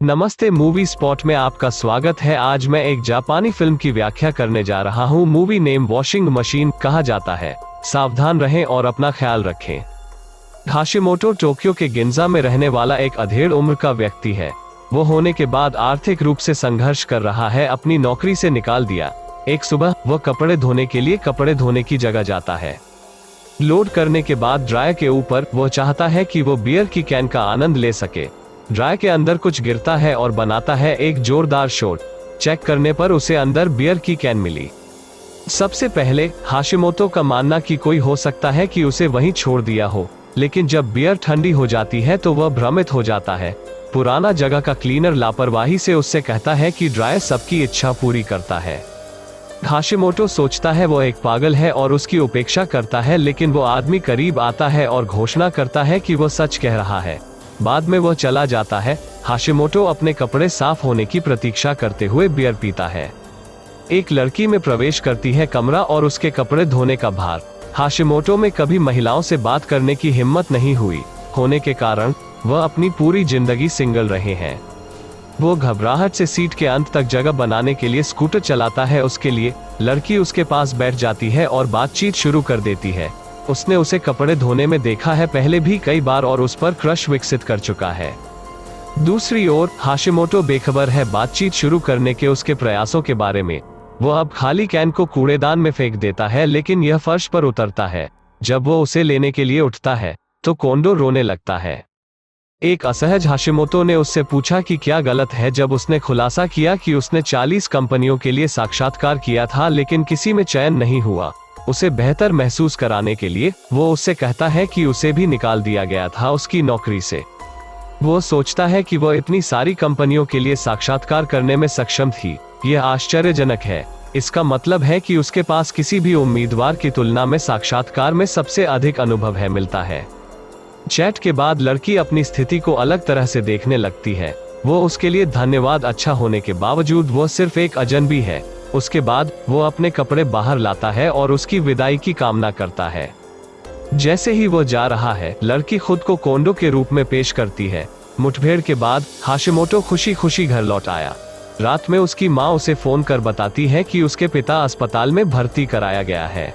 नमस्ते, movie spot में आपका स्वागत है। आज मैं एक जापानी फिल्म की व्याख्या करने जा रहा हूँ। मूवी नेम वॉशिंग मशीन कहा जाता है। सावधान रहें और अपना ख्याल रखें। हाशिमोटो टोक्यो के गिंजा में रहने वाला एक अधेड़ उम्र का व्यक्ति है। वो होने के बाद आर्थिक रूप से संघर्ष कर रहा है। अपनी नौकरी से निकाल दिया। एक सुबह वह कपड़े धोने के लिए कपड़े धोने की जगह जाता है। लोड करने के बाद ड्रायर के ऊपर वो चाहता है कि वो बियर की कैन का आनंद ले सके। ड्रायर के अंदर कुछ गिरता है और बनाता है एक जोरदार शोर। चेक करने पर उसे अंदर बियर की कैन मिली। सबसे पहले हाशिमोटो का मानना कि कोई हो सकता है कि उसे वहीं छोड़ दिया हो, लेकिन जब बियर ठंडी हो जाती है तो वह भ्रमित हो जाता है। पुराना जगह का क्लीनर लापरवाही से उससे कहता है कि ड्रायर सबकी इच्छा पूरी करता है। हाशिमोटो सोचता है वो एक पागल है और उसकी उपेक्षा करता है, लेकिन वो आदमी करीब आता है और घोषणा करता है कि वो सच कह रहा है। बाद में वह चला जाता है। हाशिमोटो अपने कपड़े साफ होने की प्रतीक्षा करते हुए बियर पीता है। एक लड़की में प्रवेश करती है कमरा और उसके कपड़े धोने का भार। हाशिमोटो में कभी महिलाओं से बात करने की हिम्मत नहीं हुई होने के कारण वह अपनी पूरी जिंदगी सिंगल रहे हैं। वो घबराहट से सीट के अंत तक जगह बनाने के लिए स्कूटर चलाता है। उसके लिए लड़की उसके पास बैठ जाती है और बातचीत शुरू कर देती है। उसने उसे कपड़े धोने में देखा है पहले भी कई बार और उस पर क्रश विकसित कर चुका है। दूसरी ओर हाशिमोटो बेखबर है बातचीत शुरू करने के उसके प्रयासों के बारे में। वो अब खाली कैन को कूड़ेदान में फेंक देता है, लेकिन यह फर्श पर उतरता है। जब वो उसे लेने के लिए उठता है तो कोंडो रोने लगता है। एक असहज हाशिमोटो ने उससे पूछा कि क्या गलत है। जब उसने खुलासा किया कि उसने 40 कंपनियों के लिए साक्षात्कार किया था, लेकिन किसी में चयन नहीं हुआ, उसे बेहतर महसूस कराने के लिए वो उससे कहता है कि उसे भी निकाल दिया गया था उसकी नौकरी से। वो सोचता है कि वह इतनी सारी कंपनियों के लिए साक्षात्कार करने में सक्षम थी। यह आश्चर्यजनक है। इसका मतलब है कि उसके पास किसी भी उम्मीदवार की तुलना में साक्षात्कार में सबसे अधिक अनुभव है मिलता है। चैट के बाद लड़की अपनी स्थिति को अलग तरह से देखने लगती है। वो उसके लिए धन्यवाद अच्छा होने के बावजूद वो सिर्फ एक अजनबी है। उसके बाद वो अपने कपड़े बाहर लाता है और उसकी विदाई की कामना करता है। जैसे ही वो जा रहा है, लड़की खुद को कोंडो के रूप में पेश करती है। मुठभेड़ के बाद हाशिमोटो खुशी खुशी घर लौट आया। रात में उसकी माँ उसे फोन कर बताती है कि उसके पिता अस्पताल में भर्ती कराया गया है।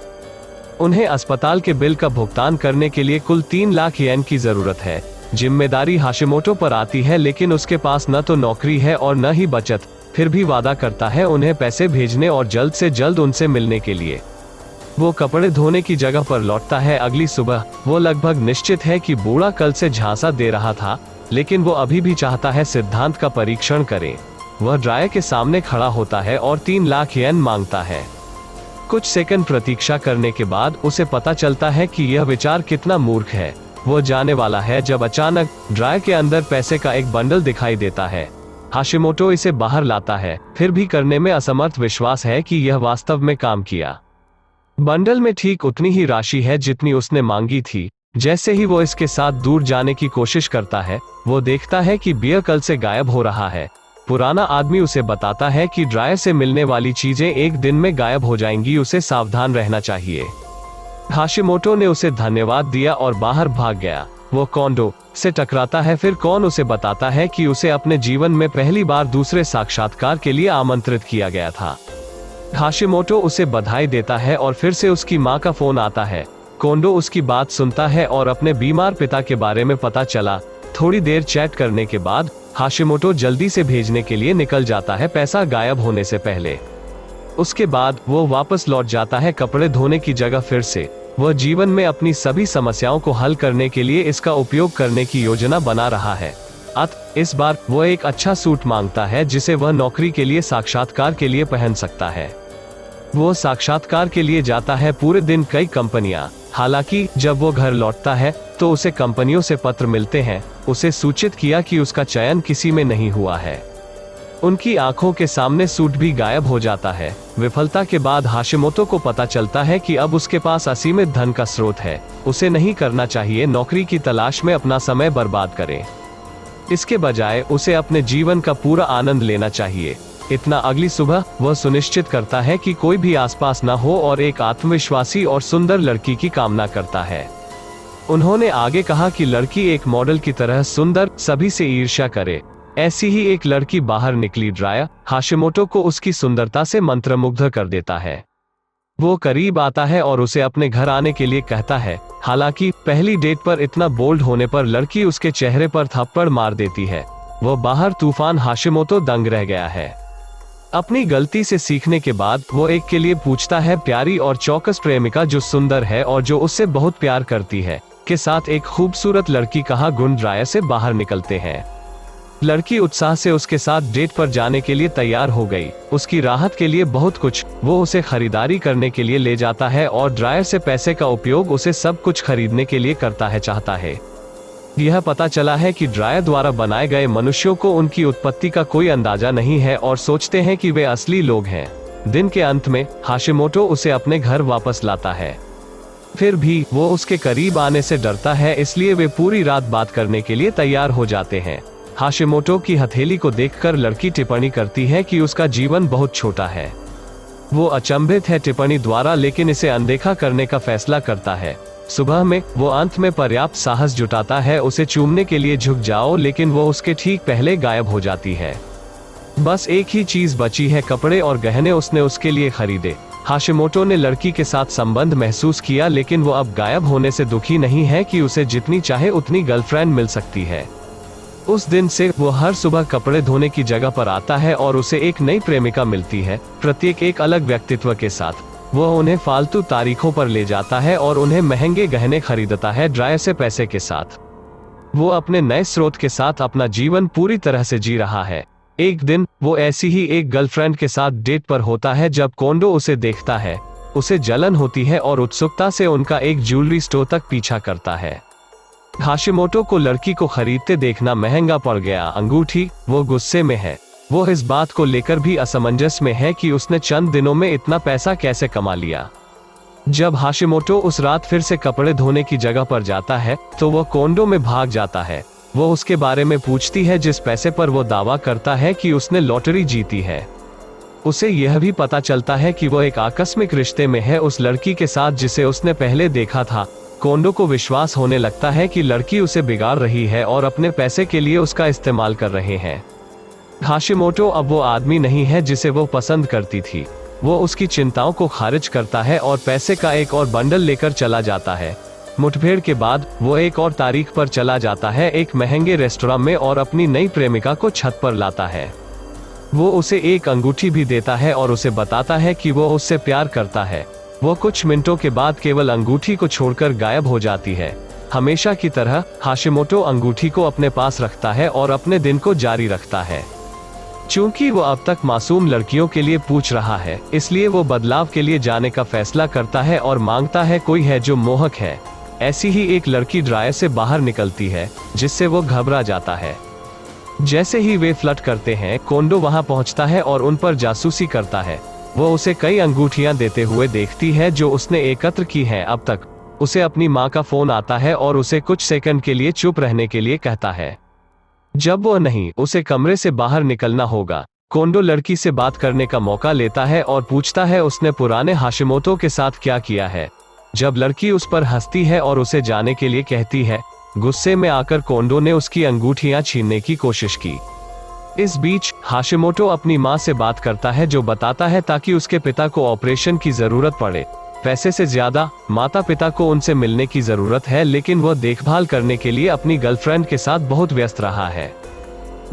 उन्हें अस्पताल के बिल का भुगतान करने के लिए कुल 3 लाख येन की जरूरत है। जिम्मेदारी हाशिमोटो पर आती है, लेकिन उसके पास न तो नौकरी है और न ही बचत। फिर भी वादा करता है उन्हें पैसे भेजने और जल्द से जल्द उनसे मिलने के लिए। वो कपड़े धोने की जगह पर लौटता है। अगली सुबह वो लगभग निश्चित है कि बूढ़ा कल से झांसा दे रहा था, लेकिन वो अभी भी चाहता है सिद्धांत का परीक्षण करे। वह ड्रायर के सामने खड़ा होता है और 3 लाख येन मांगता है। कुछ सेकंड प्रतीक्षा करने के बाद उसे पता चलता है कि यह विचार कितना मूर्ख है। वो जाने वाला है जब अचानक ड्रायर के अंदर पैसे का एक बंडल दिखाई देता है। हाशिमोटो इसे बाहर लाता है, फिर भी करने में असमर्थ। विश्वास है कि यह वास्तव में काम किया। बंडल में ठीक उतनी ही राशि है जितनी उसने मांगी थी। जैसे ही वो इसके साथ दूर जाने की कोशिश करता है, वो देखता है कि बियर कल से गायब हो रहा है। पुराना आदमी उसे बताता है कि ड्रायर से मिलने वाली चीजें एक दिन में गायब हो जाएंगी, उसे सावधान रहना चाहिए। हाशिमोटो ने उसे धन्यवाद दिया और बाहर भाग गया। वो कोंडो से टकराता है। फिर कौन उसे बताता है कि उसे अपने जीवन में पहली बार दूसरे साक्षात्कार के लिए आमंत्रित किया गया था। हाशिमोटो उसे बधाई देता है और फिर से उसकी माँ का फोन आता है। कोंडो उसकी बात सुनता है और अपने बीमार पिता के बारे में पता चला। थोड़ी देर चैट करने के बाद हाशिमोटो जल्दी से भेजने के लिए निकल जाता है, पैसा गायब होने से पहले। उसके बाद वो वापस लौट जाता है कपड़े धोने की जगह। फिर से वह जीवन में अपनी सभी समस्याओं को हल करने के लिए इसका उपयोग करने की योजना बना रहा है। इस बार वो एक अच्छा सूट मांगता है जिसे वह नौकरी के लिए साक्षात्कार के लिए पहन सकता है। वो साक्षात्कार के लिए जाता है। पूरे दिन कई कंपनियां। हालांकि जब वो घर लौटता है तो उसे कंपनियों से पत्र मिलते हैं, उसे सूचित किया कि उसका चयन किसी में नहीं हुआ है। उनकी आंखों के सामने सूट भी गायब हो जाता है। विफलता के बाद हाशिमोटो को पता चलता है कि अब उसके पास असीमित धन का स्रोत है। उसे नहीं करना चाहिए नौकरी की तलाश में अपना समय बर्बाद करें। इसके बजाय उसे अपने जीवन का पूरा आनंद लेना चाहिए। इतना अगली सुबह वह सुनिश्चित करता है कि कोई भी आसपास न हो और एक आत्मविश्वासी और सुंदर लड़की की कामना करता है। उन्होंने आगे कहा कि लड़की एक मॉडल की तरह सुंदर, सभी से ईर्ष्या करे। ऐसी ही एक लड़की बाहर निकली। ड्रायर हाशिमोटो को उसकी सुंदरता से मंत्रमुग्ध कर देता है। वो करीब आता है और उसे अपने घर आने के लिए कहता है। हालांकि पहली डेट पर इतना बोल्ड होने पर लड़की उसके चेहरे पर थप्पड़ मार देती है। वो बाहर तूफान हाशिमोटो दंग रह गया है। अपनी गलती से सीखने के बाद वो एक के लिए पूछता है। प्यारी और चौकस प्रेमिका जो सुंदर है और जो उससे बहुत प्यार करती है के साथ एक खूबसूरत लड़की कहा गुण ड्रायर से बाहर निकलते हैं। लड़की उत्साह से उसके साथ डेट पर जाने के लिए तैयार हो गई। उसकी राहत के लिए बहुत कुछ वो उसे खरीदारी करने के लिए ले जाता है और ड्रायर से पैसे का उपयोग उसे सब कुछ खरीदने के लिए चाहता है। यह पता चला है कि ड्रायर द्वारा बनाए गए मनुष्यों को उनकी उत्पत्ति का कोई अंदाजा नहीं है और सोचते हैं कि वे असली लोग हैं। दिन के अंत में हाशिमोटो उसे अपने घर वापस लाता है। फिर भी वो उसके करीब आने से डरता है, इसलिए वे पूरी रात बात करने के लिए तैयार हो जाते हैं। हाशिमोटो की हथेली को देखकर लड़की टिप्पणी करती है कि उसका जीवन बहुत छोटा है। वो अचंभित है टिप्पणी द्वारा, लेकिन इसे अनदेखा करने का फैसला करता है। सुबह में वो अंत में पर्याप्त साहस जुटाता है उसे चूमने के लिए झुक जाओ, लेकिन वो उसके ठीक पहले गायब हो जाती है। बस एक ही चीज बची है, कपड़े और गहने उसने उसके लिए खरीदे। हाशिमोटो ने लड़की के साथ संबंध महसूस किया, लेकिन वो अब गायब होने से दुखी नहीं है कि उसे जितनी चाहे उतनी गर्लफ्रेंड मिल सकती है। उस दिन से वो हर सुबह कपड़े धोने की जगह पर आता है और उसे एक नई प्रेमिका मिलती है, प्रत्येक एक अलग व्यक्तित्व के साथ। वह उन्हें फालतू तारीखों पर ले जाता है और उन्हें महंगे गहने खरीदता है ड्रायर से पैसे के साथ। वो अपने नए स्रोत के साथ अपना जीवन पूरी तरह से जी रहा है। एक दिन वो ऐसी ही एक गर्लफ्रेंड के साथ डेट पर होता है जब कोंडो उसे देखता है। उसे जलन होती है और उत्सुकता से उनका एक ज्वेलरी स्टोर तक पीछा करता है। हाशिमोटो को लड़की को खरीदते देखना महंगा पड़ गया अंगूठी। वो गुस्से में है। वो इस बात को लेकर भी असमंजस में है कि उसने चंद दिनों में इतना पैसा कैसे कमा लिया। जब हाशिमोटो उस रात फिर से कपड़े धोने की जगह पर जाता है तो वो कोंडो में भाग जाता है। वो उसके बारे में पूछती है जिस पैसे पर वो दावा करता है कि उसने लॉटरी जीती है। उसे यह भी पता चलता है कि वो एक आकस्मिक रिश्ते में है उस लड़की के साथ जिसे उसने पहले देखा था। कोंडो को विश्वास होने लगता है कि लड़की उसे बिगाड़ रही है और अपने पैसे के लिए उसका इस्तेमाल कर रहे हैं। हाशिमोटो अब वो आदमी नहीं है जिसे वो पसंद करती थी। वो उसकी चिंताओं को खारिज करता है और पैसे का एक और बंडल लेकर चला जाता है। मुठभेड़ के बाद वो एक और तारीख पर चला जाता है, एक महंगे रेस्टोरेंट में, और अपनी नई प्रेमिका को छत पर लाता है। वो उसे एक अंगूठी भी देता है और उसे बताता है कि वो उससे प्यार करता है। वो कुछ मिनटों के बाद केवल अंगूठी को छोड़कर गायब हो जाती है। हमेशा की तरह हाशिमोटो अंगूठी को अपने पास रखता है और अपने दिन को जारी रखता है। चूंकि वो अब तक मासूम लड़कियों के लिए पूछ रहा है, इसलिए वो बदलाव के लिए जाने का फैसला करता है और मांगता है कोई है जो मोहक है। ऐसी ही एक लड़की ड्रायर से बाहर निकलती है, जिससे वो घबरा जाता है। जैसे ही वे फ्लर्ट करते हैं, कोंडो वहां पहुंचता है और उन पर जासूसी करता है। वो उसे कई अंगूठियां देते हुए देखती है जो उसने एकत्र की हैं अब तक। उसे अपनी मां का फोन आता है और उसे कुछ सेकंड के लिए चुप रहने के लिए कहता है। जब वो नहीं, उसे कमरे से बाहर निकलना होगा। कोंडो लड़की से बात करने का मौका लेता है और पूछता है उसने पुराने हाशिमोटो के साथ क्या किया है। जब लड़की उस पर हंसती है और उसे जाने के लिए कहती है, गुस्से में आकर कोंडो ने उसकी अंगूठियां छीनने की कोशिश की। इस बीच हाशिमोटो अपनी मां से बात करता है, जो बताता है ताकि उसके पिता को ऑपरेशन की जरूरत पड़े। पैसे से ज्यादा माता पिता को उनसे मिलने की जरूरत है, लेकिन वह देखभाल करने के लिए अपनी गर्लफ्रेंड के साथ बहुत व्यस्त रहा है।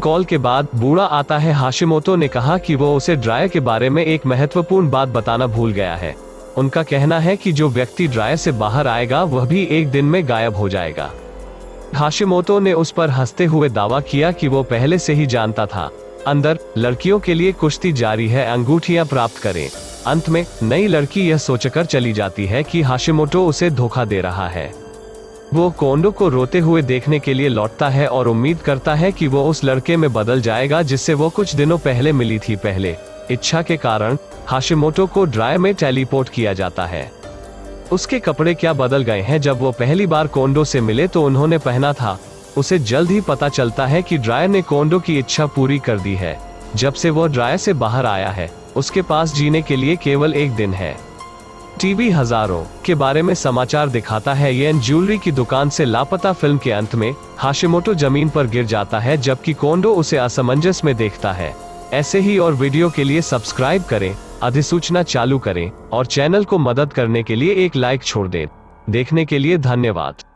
कॉल के बाद बूढ़ा आता है। हाशिमोटो ने कहा कि वो उसे ड्रायर के बारे में एक महत्वपूर्ण बात बताना भूल गया है। उनका कहना है कि जो व्यक्ति ड्रायर से बाहर आएगा वह भी एक दिन में गायब हो जाएगा। हाशिमोटो ने उस पर हंसते हुए दावा किया कि वो पहले से ही जानता था। अंदर लड़कियों के लिए कुश्ती जारी है, अंगूठियां प्राप्त करें। अंत में नई लड़की यह सोचकर चली जाती है कि हाशिमोटो उसे धोखा दे रहा है। वो कोंडो को रोते हुए देखने के लिए लौटता है और उम्मीद करता है कि वो उस लड़के में बदल जाएगा जिससे वो कुछ दिनों पहले मिली थी। पहले इच्छा के कारण हाशिमोटो को ड्रायर में टेलीपोर्ट किया जाता है। उसके कपड़े क्या बदल गए हैं। जब वो पहली बार कोंडो से मिले तो उन्होंने पहना था। उसे जल्द ही पता चलता है कि ड्रायर ने कोंडो की इच्छा पूरी कर दी है। जब से वो ड्रायर से बाहर आया है, उसके पास जीने के लिए केवल एक दिन है। टीवी हजारों के बारे में समाचार दिखाता है। येन ज्वेलरी की दुकान से लापता। फिल्म के अंत में हाशिमोटो जमीन पर गिर जाता है जबकि कोंडो उसे असमंजस में देखता है। ऐसे ही और वीडियो के लिए सब्सक्राइब करें, अधिसूचना चालू करें और चैनल को मदद करने के लिए एक लाइक छोड़ दें। देखने के लिए धन्यवाद।